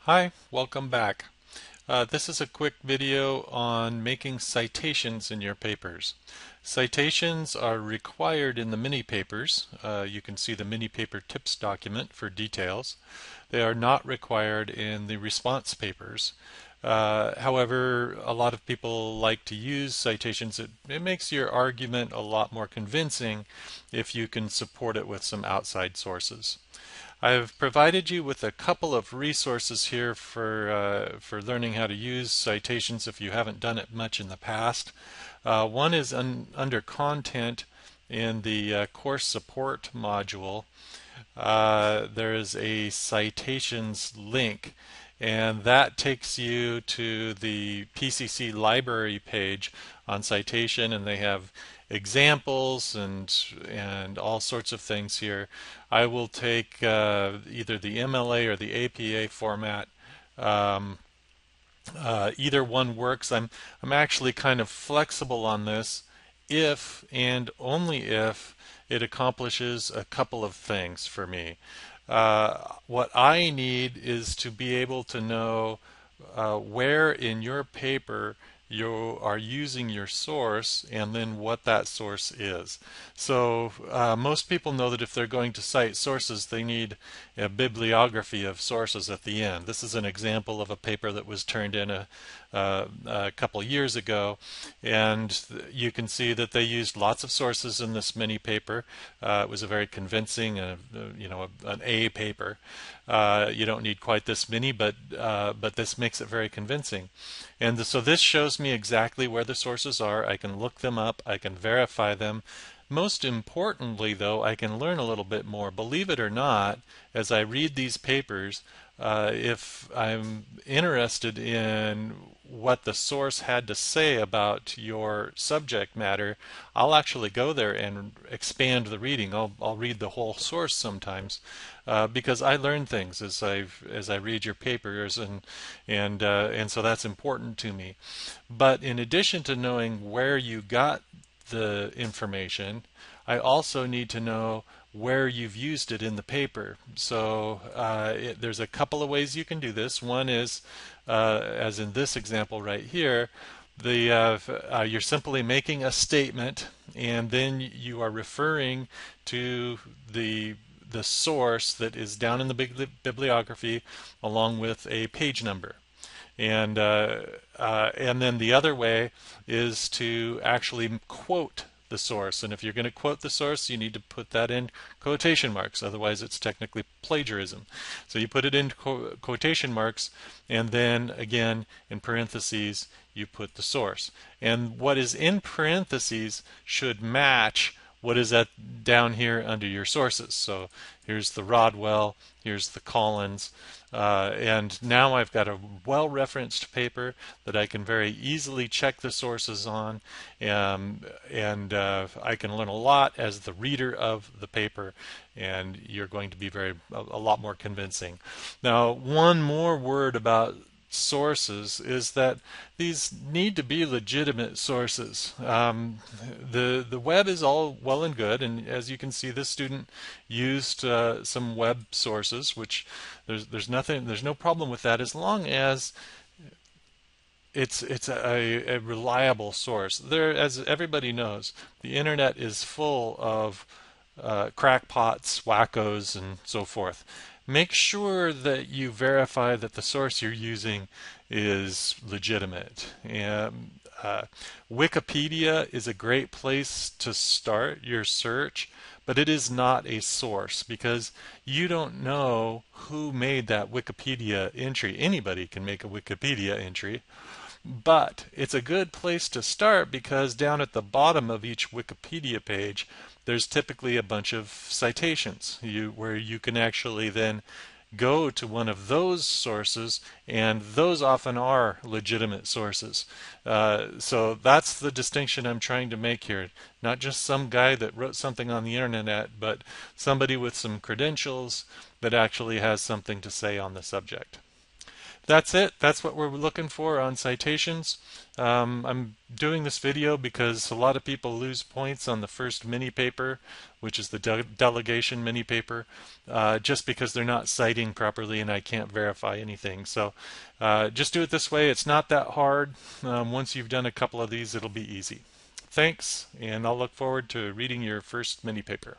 Hi, welcome back. This is a quick video on making citations in your papers. Citations are required in the mini papers. You can see the mini paper tips document for details. They are not required in the response papers. However, a lot of people like to use citations. It makes your argument a lot more convincing if you can support it with some outside sources. I've provided you with a couple of resources here for learning how to use citations if you haven't done it much in the past. One is under content in the course support module. There is a citations link, and that takes you to the PCC library page on citation, and they have examples and all sorts of things here. I will take either the MLA or the APA format. Um, Either one works. I'm actually kind of flexible on this if and only if it accomplishes a couple of things for me. What I need is to be able to know where in your paper you are using your source and then what that source is. So most people know that if they're going to cite sources, they need a bibliography of sources at the end. This is an example of a paper that was turned in a couple years ago, and you can see that they used lots of sources in this mini paper. It was a very convincing, an A paper. You don't need quite this many, but this makes it very convincing. And so this shows me exactly where the sources are. I can look them up. I can verify them. Most importantly, though, I can learn a little bit more. Believe it or not, as I read these papers, if I'm interested in what the source had to say about your subject matter, I'll actually go there and expand the reading. I'll read the whole source sometimes because I learn things as I read your papers, and so that's important to me. But in addition to knowing where you got the information, I also need to know where you've used it in the paper. So there's a couple of ways you can do this. One is, as in this example right here, you're simply making a statement, and then you are referring to the source that is down in the bibliography along with a page number. And then the other way is to actually quote the source. And if you're going to quote the source, you need to put that in quotation marks. Otherwise, it's technically plagiarism. So you put it in quotation marks, and then again in parentheses you put the source. And what is in parentheses should match what is down here under your sources. So here's the Rodwell, here's the Collins, and now I've got a well-referenced paper that I can very easily check the sources on, and I can learn a lot as the reader of the paper, and you're going to be a lot more convincing. Now, one more word about sources is that these need to be legitimate sources. The web is all well and good, and as you can see, this student used some web sources, which there's no problem with that as long as it's a reliable source. There, as everybody knows, the internet is full of crackpots, wackos, and so forth. Make sure that you verify that the source you're using is legitimate. And Wikipedia is a great place to start your search, but it is not a source because you don't know who made that Wikipedia entry. Anybody can make a Wikipedia entry. But it's a good place to start because down at the bottom of each Wikipedia page, there's typically a bunch of citations where you can actually then go to one of those sources, and those often are legitimate sources. So that's the distinction I'm trying to make here. Not just some guy that wrote something on the internet, but somebody with some credentials that actually has something to say on the subject. That's it. That's what we're looking for on citations. I'm doing this video because a lot of people lose points on the first mini paper, which is the delegation mini paper, just because they're not citing properly and I can't verify anything. So just do it this way. It's not that hard. Once you've done a couple of these, it'll be easy. Thanks, and I'll look forward to reading your first mini paper.